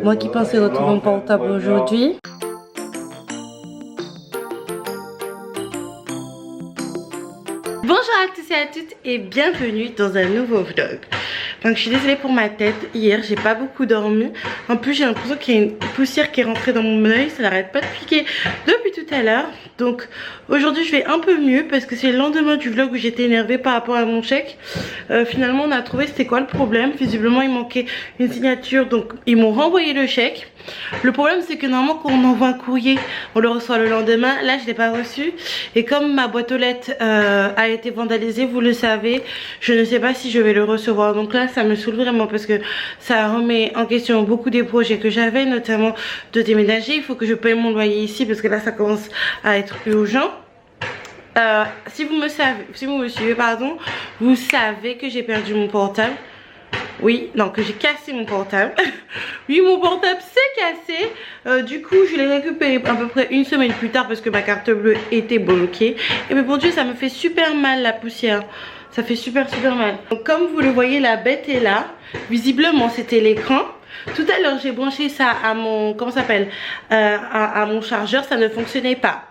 Moi qui pensais retrouver mon portable aujourd'hui. Bonjour à tous et à toutes et bienvenue dans un nouveau vlog. Donc je suis désolée pour ma tête, hier j'ai pas beaucoup dormi. En plus j'ai l'impression qu'il y a une poussière qui est rentrée dans mon œil, ça n'arrête pas de piquer depuis tout à l'heure. Donc aujourd'hui je vais un peu mieux parce que c'est le lendemain du vlog où j'étais énervée par rapport à mon chèque. Finalement on a trouvé c'était quoi le problème. Visiblement il manquait une signature, donc ils m'ont renvoyé le chèque. Le problème c'est que normalement quand on envoie un courrier on le reçoit le lendemain. Là je l'ai pas reçu et comme ma boîte aux lettres a été vandalisée, vous le savez, je ne sais pas si je vais le recevoir. Donc là ça me saoule vraiment parce que ça remet en question beaucoup des projets que j'avais, notamment de déménager. Il faut que je paye mon loyer ici parce que là ça commence à être urgent. Si vous me suivez pardon, vous savez que j'ai perdu mon portable. Oui, non, que j'ai cassé mon portable. Oui, mon portable s'est cassé. Du coup, je l'ai récupéré à peu près une semaine plus tard parce que ma carte bleue était bloquée. Et mais pour Dieu, ça me fait super mal la poussière. Ça fait super mal. Donc, comme vous le voyez, la bête est là. Visiblement, c'était l'écran. Tout à l'heure, j'ai branché ça à mon, comment ça s'appelle, à mon chargeur. Ça ne fonctionnait pas.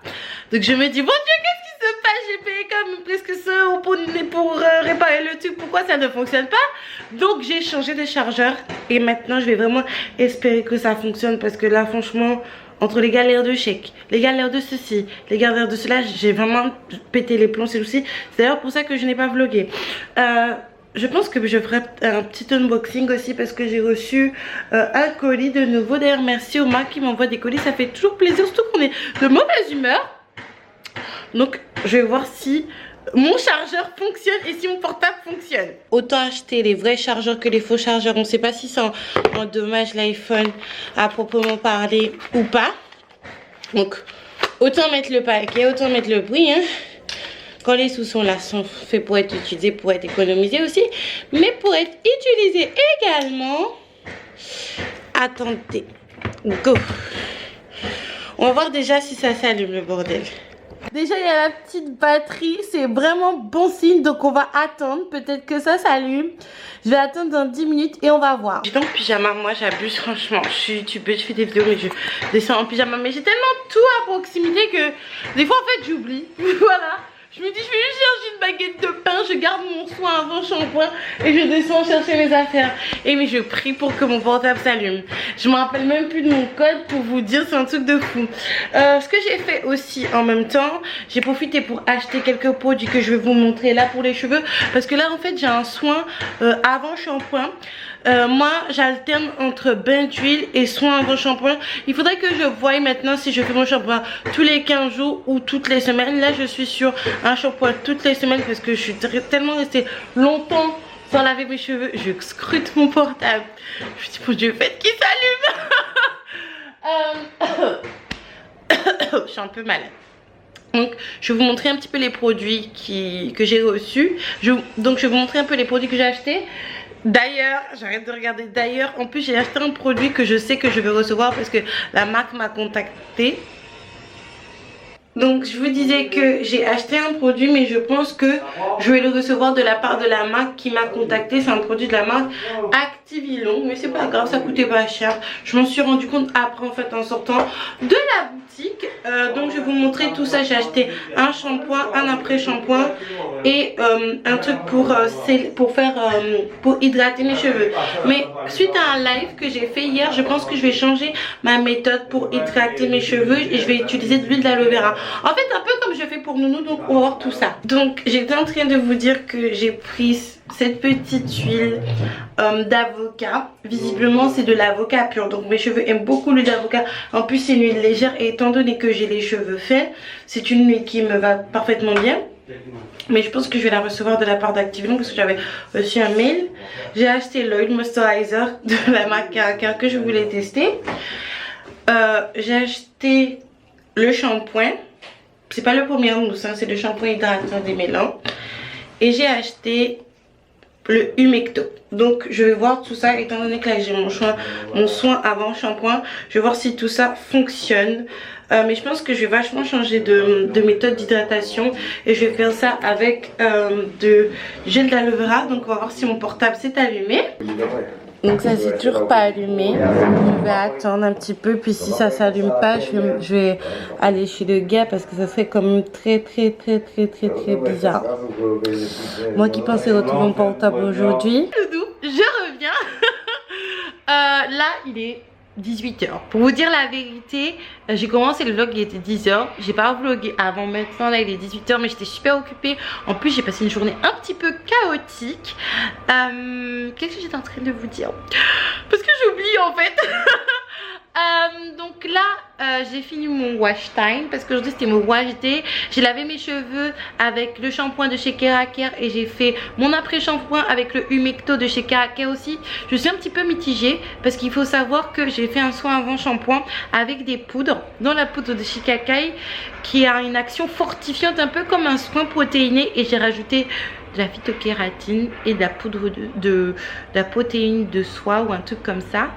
Donc, je me dis, bon Dieu, qu'est-ce qui se passe? J'ai payé comme presque ça pour réparer le truc. Pourquoi ça ne fonctionne pas? Donc j'ai changé de chargeur et maintenant je vais vraiment espérer que ça fonctionne parce que là franchement entre les galères de chèque, les galères de ceci, les galères de cela, j'ai vraiment pété les plombs ces jours-ci. C'est d'ailleurs pour ça que je n'ai pas vlogué. Je pense que je ferai un petit unboxing aussi parce que j'ai reçu un colis de nouveau. D'ailleurs merci aux marques qui m'envoient des colis, ça fait toujours plaisir, surtout qu'on est de mauvaise humeur. Donc je vais voir si mon chargeur fonctionne et si mon portable fonctionne. Autant acheter les vrais chargeurs que les faux chargeurs. On ne sait pas si ça endommage l'iPhone à proprement parler ou pas. Donc autant mettre le paquet, autant mettre le prix hein. Quand les sous sont là, sont faits pour être utilisés, pour être économisés aussi, mais pour être utilisés également. Attendez, go. On va voir déjà si ça s'allume le bordel. Déjà il y a la petite batterie, c'est vraiment bon signe, donc on va attendre, peut-être que ça s'allume. Je vais attendre dans 10 minutes et on va voir. Je suis en pyjama, moi j'abuse franchement, je suis youtubeuse, je fais des vidéos mais je descends en pyjama. Mais j'ai tellement tout à proximité que des fois en fait j'oublie, voilà. Je me dis je vais juste chercher une baguette de pain, je garde mon soin avant shampoing et je descends chercher mes affaires. Et mais je prie pour que mon portable s'allume. Je me rappelle même plus de mon code pour vous dire, c'est un truc de fou. Ce que j'ai fait aussi en même temps, j'ai profité pour acheter quelques produits que je vais vous montrer là pour les cheveux. Parce que là en fait j'ai un soin avant shampoing. Moi j'alterne entre bain d'huile et soin avant shampoing. Il faudrait que je voie maintenant si je fais mon shampoing tous les 15 jours ou toutes les semaines. Là je suis sur un shampoing toutes les semaines parce que je suis tellement restée longtemps sans laver mes cheveux. Je scrute mon portable. Je me dis, mon Dieu, faites qu'il s'allume. Je suis un peu malade. Donc je vais vous montrer un petit peu les produits que j'ai reçus. Donc je vais vous montrer un peu les produits que j'ai achetés. D'ailleurs, j'arrête de regarder. D'ailleurs, en plus j'ai acheté un produit que je sais que je vais recevoir parce que la marque m'a contacté. Donc je vous disais que j'ai acheté un produit mais je pense que je vais le recevoir de la part de la marque qui m'a contacté. C'est un produit de la marque Activilon, mais c'est pas grave, ça coûtait pas cher. Je m'en suis rendu compte après en fait en sortant de la boutique. Donc je vais vous montrer tout ça. J'ai acheté un shampoing, un après shampoing et un truc pour hydrater mes cheveux. Mais suite à un live que j'ai fait hier, je pense que je vais changer ma méthode pour hydrater mes cheveux et je vais utiliser de l'huile d'aloe vera. En fait un peu comme je fais pour Nounou, donc on va voir tout ça. Donc j'étais en train de vous dire que j'ai pris cette petite huile d'avocat. Visiblement c'est de l'avocat pur, donc mes cheveux aiment beaucoup l'huile d'avocat. En plus c'est une huile légère et étant donné que j'ai les cheveux faits, c'est une huile qui me va parfaitement bien. Mais je pense que je vais la recevoir de la part d'Activilon parce que j'avais reçu un mail. J'ai acheté l'oil moisturizer de la marque Caracar que je voulais tester. J'ai acheté le shampoing. C'est pas le premier mousse, hein, c'est le shampoing hydratant démêlant. Et j'ai acheté le humecto. Donc je vais voir tout ça étant donné que là j'ai mon soin avant shampoing. Je vais voir si tout ça fonctionne. Mais je pense que je vais vachement changer de méthode d'hydratation et je vais faire ça avec de gel d'aloe vera. Donc on va voir si mon portable s'est allumé. Donc ça s'est toujours pas allumé. Je vais attendre un petit peu, puis si ça s'allume pas, je vais aller chez le gars parce que ça serait quand même très bizarre. Moi qui pensais retrouver mon portable aujourd'hui. Je reviens. Là il est 18h. Pour vous dire la vérité, j'ai commencé le vlog, il était 10h. J'ai pas vlogué avant maintenant, là il est 18h, mais j'étais super occupée. En plus, j'ai passé une journée un petit peu chaotique. Qu'est-ce que j'étais en train de vous dire? Parce que j'oublie en fait. Donc là, j'ai fini mon wash time parce qu'aujourd'hui c'était mon wash day. J'ai lavé mes cheveux avec le shampoing de chez Keraker et j'ai fait mon après shampoing avec le Humecto de chez Keraker aussi. Je suis un petit peu mitigée parce qu'il faut savoir que j'ai fait un soin avant shampoing avec des poudres, dont la poudre de chez Keraker qui a une action fortifiante un peu comme un soin protéiné, et j'ai rajouté de la phytokératine et de la poudre de la protéine de soie ou un truc comme ça.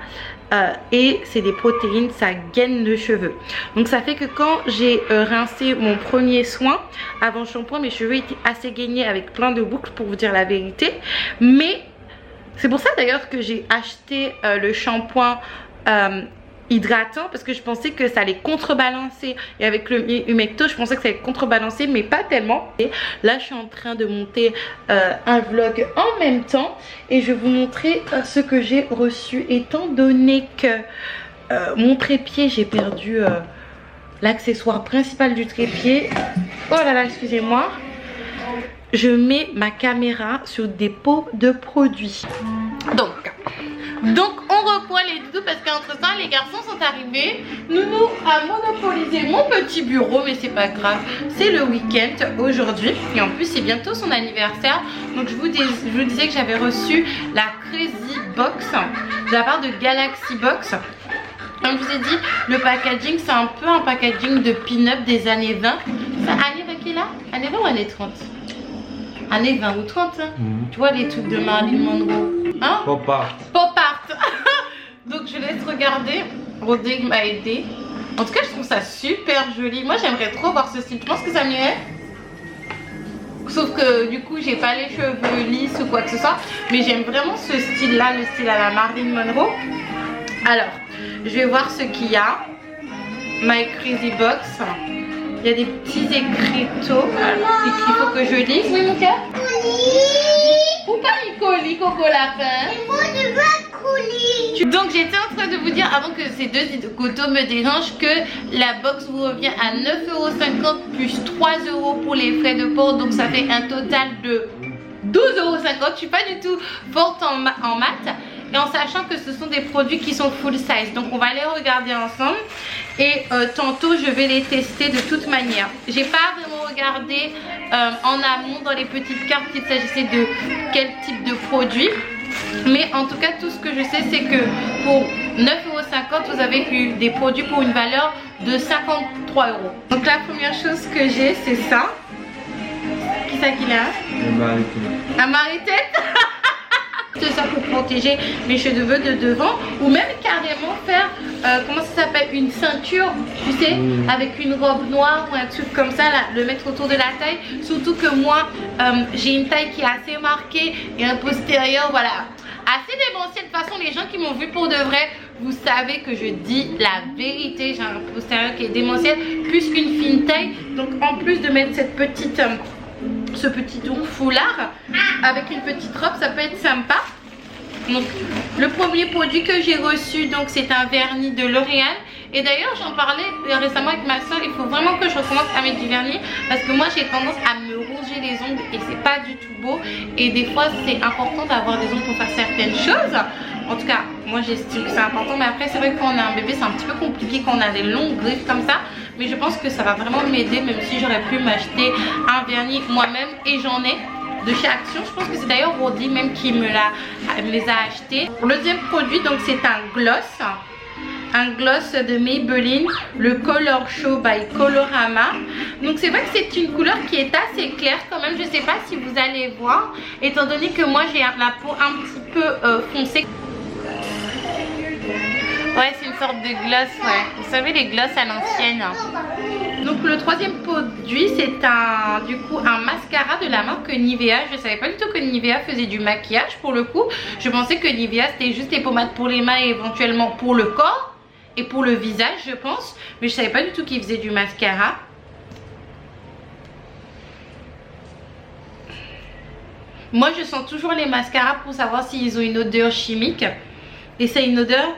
Et c'est des protéines, ça gaine le cheveu. Donc ça fait que quand j'ai rincé mon premier soin avant shampoing, mes cheveux étaient assez gainés avec plein de boucles, pour vous dire la vérité. Mais c'est pour ça d'ailleurs que j'ai acheté le shampoing hydratant, parce que je pensais que ça allait contrebalancer, et avec le Humecto je pensais que ça allait contrebalancer, mais pas tellement. Et là je suis en train de monter un vlog en même temps et je vais vous montrer ce que j'ai reçu, étant donné que mon trépied, j'ai perdu l'accessoire principal du trépied. Oh là là, excusez-moi. Je mets ma caméra sur des pots de produits. Donc on reprend les doudous parce qu'entre temps les garçons sont arrivés. Nounou a monopolisé mon petit bureau, mais c'est pas grave, c'est le week-end aujourd'hui et en plus c'est bientôt son anniversaire. Donc je vous disais que j'avais reçu la Crazy Box de la part de Galaxy Box. Comme je vous ai dit, le packaging c'est un peu un packaging de pin-up des années 20. C'est année 20 qui est là? Année 20 ou année 30? Année 20 ou 30 hein. Tu vois les trucs de Marilyn Monroe hein? Pop art. Pop art. Donc je laisse regarder. Rodrigue m'a aidé. En tout cas je trouve ça super joli. Moi j'aimerais trop voir ce style. Tu penses que ça m'irait? Sauf que du coup j'ai pas les cheveux lisses ou quoi que ce soit. Mais j'aime vraiment ce style là, le style à la Marilyn Monroe. Alors je vais voir ce qu'il y a. My Crazy Box. Il y a des petits écriteaux qu'il faut que je lise. Oui mon cœur? Ou pas Nicoli, Coco Lapin? Et moi je veux coulis. Donc j'étais en train de vous dire, avant que ces deux coteaux me dérangent, que la box vous revient à 9,50 € plus 3 € pour les frais de port. Donc ça fait un total de 12,50 €. Je suis pas du tout forte en maths. Et en sachant que ce sont des produits qui sont full size. Donc on va les regarder ensemble. Et tantôt je vais les tester de toute manière. J'ai pas vraiment regardé en amont dans les petites cartes qu'il s'agissait de quel type de produit. Mais en tout cas tout ce que je sais c'est que pour 9,50 € vous avez eu des produits pour une valeur de 53 €. Donc la première chose que j'ai c'est ça. Qui ça qu'il a? Un mari-tête. C'est ça pour protéger mes cheveux de devant, ou même carrément faire comment ça s'appelle, une ceinture, tu sais, avec une robe noire ou un truc comme ça, là, le mettre autour de la taille. Surtout que moi j'ai une taille qui est assez marquée et un postérieur, voilà, assez démentiel. De toute façon les gens qui m'ont vu pour de vrai, vous savez que je dis la vérité. J'ai un postérieur qui est démentiel, plus qu'une fine taille. Donc en plus de mettre cette petite ce petit foulard avec une petite robe, ça peut être sympa. Donc le premier produit que j'ai reçu, donc c'est un vernis de L'Oréal. Et d'ailleurs j'en parlais récemment avec ma soeur, il faut vraiment que je recommence à mettre du vernis parce que moi j'ai tendance à me ronger les ongles et c'est pas du tout beau. Et des fois c'est important d'avoir des ongles pour faire certaines choses. En tout cas moi j'estime que c'est important, mais après c'est vrai que quand on a un bébé c'est un petit peu compliqué quand on a des longues griffes comme ça. Mais je pense que ça va vraiment m'aider, même si j'aurais pu m'acheter un vernis moi-même, et j'en ai de chez Action. Je pense que c'est d'ailleurs Rodi même qui me les a achetés. Le deuxième produit donc c'est un gloss. Un gloss de Maybelline, le Color Show by Colorama. Donc c'est vrai que c'est une couleur qui est assez claire quand même. Je sais pas si vous allez voir, étant donné que moi j'ai la peau un petit peu foncée. Ouais, c'est une sorte de gloss, ouais. Vous savez les glosses à l'ancienne. Donc Donc le troisième produit, c'est du coup un mascara de la marque Nivea. Je savais pas du tout que Nivea faisait du maquillage pour le coup. Je pensais que Nivea c'était juste les pommades pour les mains et éventuellement pour le corps et pour le visage je pense. Mais je savais pas du tout qu'ils faisaient du mascara. Moi je sens toujours les mascaras pour savoir s'ils ont une odeur chimique. Et c'est une odeur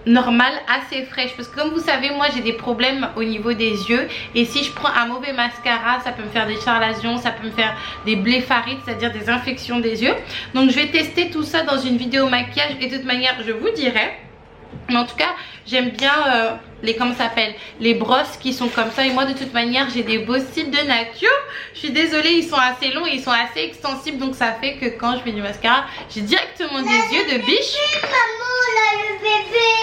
normale, assez fraîche. Parce que comme vous savez, moi j'ai des problèmes au niveau des yeux. Et si je prends un mauvais mascara, ça peut me faire des charlations, ça peut me faire des bléphaриtes, c'est-à-dire des infections des yeux. Donc je vais tester tout ça dans une vidéo maquillage. Et de toute manière je vous dirai. Mais en tout cas j'aime bien comment ça s'appelle, les brosses qui sont comme ça. Et moi de toute manière j'ai des beaux cils de nature. Je suis désolée, ils sont assez longs et ils sont assez extensibles. Donc ça fait que quand je mets du mascara, j'ai directement des yeux de biche.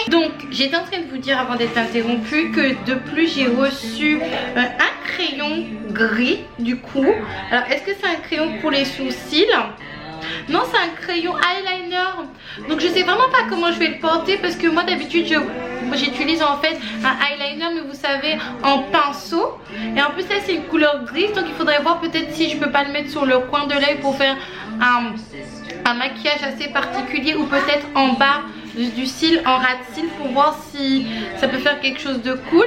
Donc j'étais en train de vous dire avant d'être interrompue que de plus j'ai reçu un crayon gris du coup. Alors est-ce que c'est un crayon pour les sourcils? Non, c'est un crayon eyeliner. Donc je sais vraiment pas comment je vais le porter. Parce que moi d'habitude j'utilise en fait un eyeliner, mais vous savez, en pinceau. Et en plus là c'est une couleur grise. Donc il faudrait voir peut-être si je peux pas le mettre sur le coin de l'œil pour faire un maquillage assez particulier. Ou peut-être en bas du cil, en ras de cils, pour voir si ça peut faire quelque chose de cool.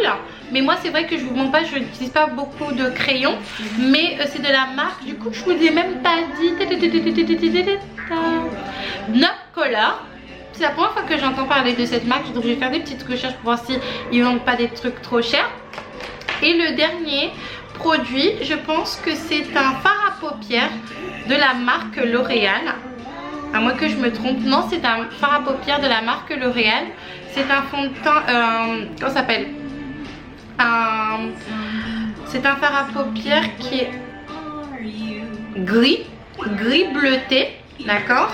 Mais moi c'est vrai que je vous mens pas, je n'utilise pas beaucoup de crayons. Mais c'est de la marque, du coup je vous ai même pas dit, Knob Color. C'est la première fois que j'entends parler de cette marque. Donc je vais faire des petites recherches pour voir si ils vendent pas des trucs trop chers. Et le dernier produit, je pense que c'est un fard à paupières de la marque L'Oréal. À moins que je me trompe. Non, c'est un fard à paupières de la marque L'Oréal. C'est un fond de teint, comment ça s'appelle, c'est un fard à paupières qui est gris bleuté, d'accord.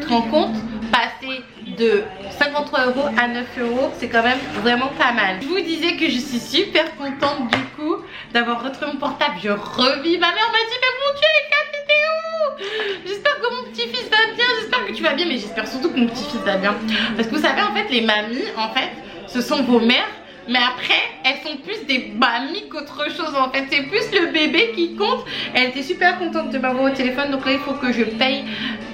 Tu te rends compte, passer de 53 € à 9 €, c'est quand même vraiment pas mal. Je vous disais que je suis super contente du coup d'avoir retrouvé mon portable. Je revis, ma mère m'a dit mais mon Dieu les gars, t'étais où? J'espère que mon petit-fils va bien, j'espère que tu vas bien, mais j'espère surtout que mon petit-fils va bien. Parce que vous savez en fait les mamies, en fait ce sont vos mères. Mais après, elles sont plus des mamies qu'autre chose en fait. C'est plus le bébé qui compte. Elle était super contente de m'avoir au téléphone. Donc là, il faut que je paye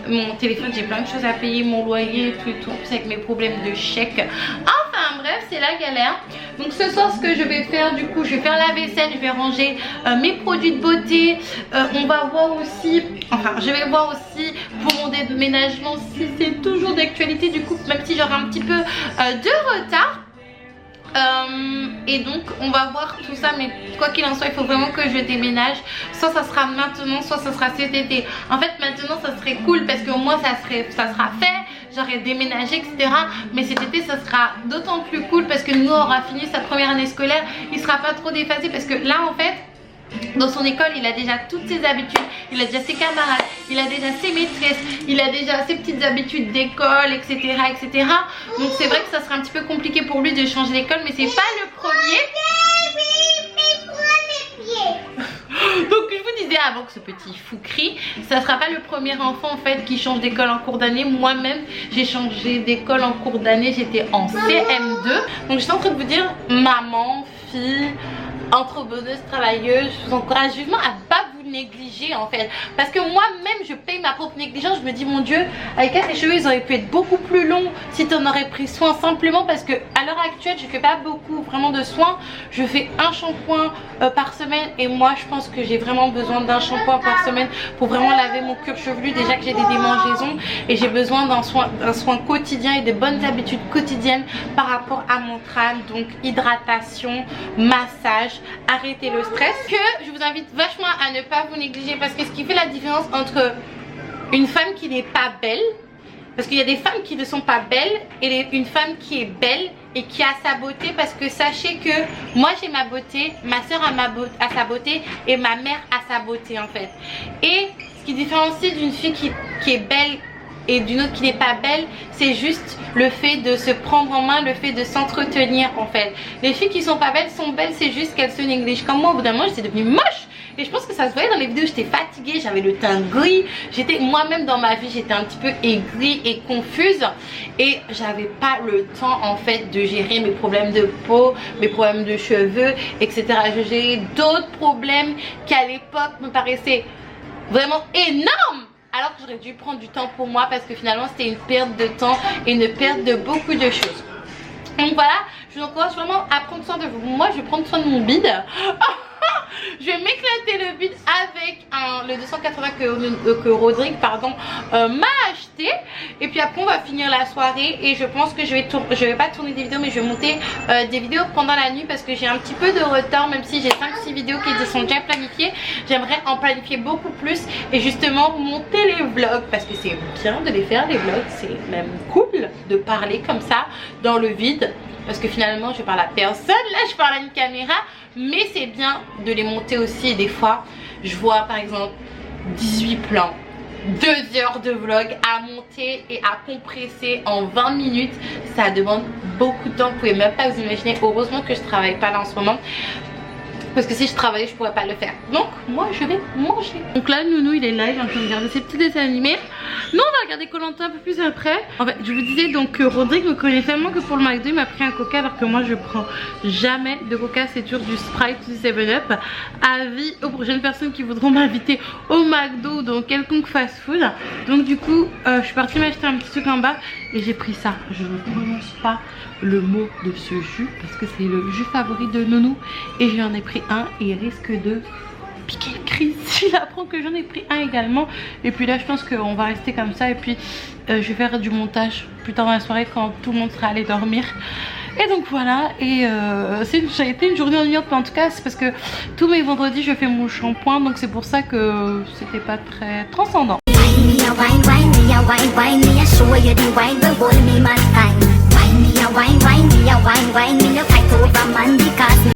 mon téléphone. J'ai plein de choses à payer, mon loyer et tout et tout. Avec mes problèmes de chèque. Enfin bref, c'est la galère. Donc ce soir, ce que je vais faire, du coup, je vais faire la vaisselle. Je vais ranger mes produits de beauté. On va voir aussi, enfin, je vais voir aussi pour mon déménagement si c'est toujours d'actualité. Du coup, même si j'aurai un petit peu de retard. Et donc on va voir tout ça, mais quoi qu'il en soit il faut vraiment que je déménage. Soit ça sera maintenant, soit ça sera cet été. En fait maintenant ça serait cool parce qu'au moins ça sera fait, j'aurais déménagé etc. Mais cet été ça sera d'autant plus cool parce que nous on aura fini sa première année scolaire. Il sera pas trop déphasé parce que là en fait dans son école il a déjà toutes ses habitudes, il a déjà ses camarades, il a déjà ses maîtresses, il a déjà ses petites habitudes d'école etc. Donc c'est vrai que ça sera un petit peu compliqué pour lui de changer d'école, mais c'est pas le premier. Donc je vous disais avant que ce petit fou crie, ça sera pas le premier enfant en fait qui change d'école en cours d'année. Moi-même j'ai changé d'école en cours d'année, j'étais en CM2. Donc j'étais en train de vous dire, maman, fille, entrepreneuse, travailleuse, je vous encourage vivement à pas vous négliger en fait. Parce que moi-même je paye ma propre négligence. Je me dis mon Dieu, avec tes cheveux ils auraient pu être beaucoup plus longs si tu en aurais pris soin. Simplement parce que à l'heure actuelle je fais pas beaucoup vraiment de soins. Je fais un shampoing par semaine. Et moi je pense que j'ai vraiment besoin d'un shampoing par semaine pour vraiment laver mon cuir chevelu. Déjà que j'ai des démangeaisons et j'ai besoin d'un soin quotidien et de bonnes habitudes quotidiennes par rapport à mon crâne. Donc hydratation, massage, arrêter le stress. Que je vous invite vachement à ne pas vous négliger, parce que ce qui fait la différence entre une femme qui n'est pas belle, parce qu'il y a des femmes qui ne sont pas belles, et une femme qui est belle et qui a sa beauté. Parce que sachez que moi j'ai ma beauté, ma soeur a sa beauté et ma mère a sa beauté en fait. Et ce qui différencie d'une fille qui est belle et d'une autre qui n'est pas belle, c'est juste le fait de se prendre en main, le fait de s'entretenir en fait. Les filles qui sont pas belles sont belles, c'est juste qu'elles se négligent. Comme moi au bout d'un moment j'étais devenue moche. Et je pense que ça se voyait dans les vidéos, j'étais fatiguée, j'avais le teint gris. J'étais moi-même dans ma vie, j'étais un petit peu aigrie et confuse. Et j'avais pas le temps en fait de gérer mes problèmes de peau, mes problèmes de cheveux, etc. Je gérais d'autres problèmes qui à l'époque me paraissaient vraiment énormes. Alors que j'aurais dû prendre du temps pour moi parce que finalement c'était une perte de temps et une perte de beaucoup de choses. Donc voilà, je vous encourage vraiment à prendre soin de vous. Moi je vais prendre soin de mon bide. Je vais m'éclater le bide avec le 280 que Rodrigue m'a acheté. Et puis après on va finir la soirée. Et je pense que je vais pas tourner des vidéos, mais je vais monter des vidéos pendant la nuit parce que j'ai un petit peu de retard. Même si j'ai 5-6 vidéos qui sont déjà planifiées, j'aimerais en planifier beaucoup plus. Et justement monter les vlogs parce que c'est bien de les faire les vlogs. C'est même cool de parler comme ça dans le vide. Parce que finalement je parle à personne, là je parle à une caméra. Mais c'est bien de les monter aussi. Et des fois je vois par exemple 18 plans, 2 heures de vlog à monter et à compresser en 20 minutes. Ça demande beaucoup de temps, vous pouvez même pas vous imaginer. Heureusement que je travaille pas là en ce moment, parce que si je travaillais je pourrais pas le faire. Donc moi je vais manger. Donc là Nounou il est là, il est en train de regarder ses petits dessins animés. Nous on va regarder Koh-Lanta un peu plus après. En fait je vous disais donc que Rodrigue me connaît tellement que pour le McDo il m'a pris un coca, alors que moi je prends jamais de coca, c'est toujours du Sprite ou du 7-Up. Avis aux prochaines personnes qui voudront m'inviter au McDo ou dans quelconque fast food. Donc du coup je suis partie m'acheter un petit truc en bas et j'ai pris ça. Je ne prononce pas le mot de ce jus parce que c'est le jus favori de Nounou et j'en ai pris un et il risque de piquer le crise s'il apprend que j'en ai pris un également. Et puis là je pense qu'on va rester comme ça et puis je vais faire du montage plus tard dans la soirée quand tout le monde sera allé dormir. Et donc voilà, et ça a été une journée ennuyante, mais en tout cas c'est parce que tous mes vendredis je fais mon shampoing, donc c'est pour ça que c'était pas très transcendant.